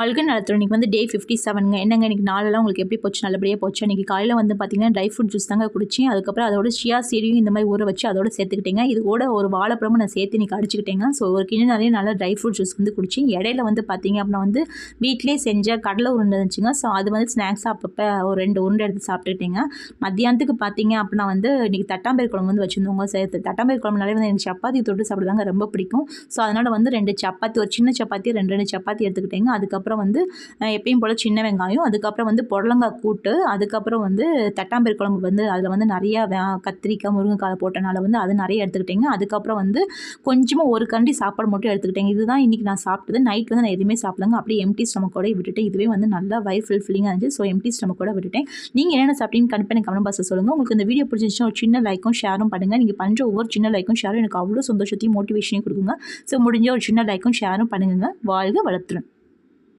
வாழ்க நலத்துடன் இன்றைக்கி வந்து டே 57ங்க. என்னங்க இன்றைக்கி நாளெல்லாம் உங்களுக்கு எப்படி போச்சு? நல்லபடியாக போச்சு. இன்றைக்கி காலையில் வந்து பார்த்திங்கன்னா ட்ரை ஃப்ரூட் ஜூஸ் தாங்க குடிச்சேன். அதுக்கப்புறம் அதோட சியா சீடையும் இந்த மாதிரி ஊற வச்சு அதோட சேர்த்துக்கிட்டேங்க. இது கூட ஒரு வாழைப்பழமும் நான் சேர்த்து இன்றைக்கி அடிச்சுக்கிட்டேங்க. ஸோ ஒரு கிண்ணம் நிறைய நல்லா ட்ரை ஃப்ரூட் ஜூஸ் வந்து குடிச்சேன். இடையில வந்து பார்த்திங்க அப்படின்னா வந்து வீட்டிலே செஞ்ச கடலை உருண்டை இருந்துச்சுங்க. ஸோ அது வந்து ஸ்நாக்ஸ் அப்பப்போ ஒரு 2 உருண்டை எடுத்து சாப்பிட்டுக்கிட்டேங்க. மத்தியானத்துக்கு பார்த்திங்க அப்படின்னா வந்து இன்றைக்கி தட்டாம்பயிறு குழம்பு வந்து வச்சுருந்தவங்க சேர்த்து. தட்டாம்பயிறு குழம்புனாலே வந்து எனக்கு சப்பாத்தி தொட்டு சாப்பிடுதாங்க ரொம்ப பிடிக்கும். ஸோ அதனால் வந்து 2 சப்பாத்தி, ஒரு சின்ன சப்பாத்தி 2 சப்பாத்தி எடுத்துக்கிட்டேங்க. அதுக்கப்புறம் வந்து எப்பயும் போல் சின்ன வெங்காயம், அதுக்கப்புறம் வந்து புடலங்காய் கூட்டு, அதுக்கப்புறம் வந்து தட்டாம்பயிறு குழம்பு வந்து அதில் வந்து நிறையா கத்திரிக்காய், முருங்கைக்காய் போட்டனால வந்து அது நிறைய எடுத்துக்கிட்டேங்க. அதுக்கப்புறம் வந்து கொஞ்சமாக ஒரு கரண்டி சாப்பாடு மட்டும் எடுத்துக்கிட்டேங்க. இதுதான் இன்றைக்கி நான் சாப்பிட்டது. நைட் வந்து நான் எதுவுமே சாப்பிடலங்க. அப்படியே எம்டி ஸ்டமக்கோட விட்டுட்டேன். இதுவே வந்து நல்லா வயிறு ஃபுல்ஃபில்லிங்காக இருந்துச்சு. ஸோ எம்டி ஸ்டமக்கோட விட்டுட்டேன். நீங்கள் என்னென்ன சாப்பிட்டீங்கன்னு கண்டிப்பாக எனக்கு கமெண்ட் பாக்ஸில் சொல்லுங்கள். உங்களுக்கு இந்த வீடியோ பிடிச்சிருந்துச்சுன்னா ஒரு சின்ன லைக்கும் ஷேரும் பண்ணுங்கள். நீங்கள் பண்ணுற ஒவ்வொரு சின்ன லைக்கும் ஷேரும் எனக்கு அவ்வளோ சந்தோஷத்தையும் மோட்டிவேஷனையும் கொடுக்குங்க. ஸோ முடிஞ்ச ஒரு சின்ன லைக்கும் ஷேரும் பண்ணுங்க. வாழ்க வளத்துடன்.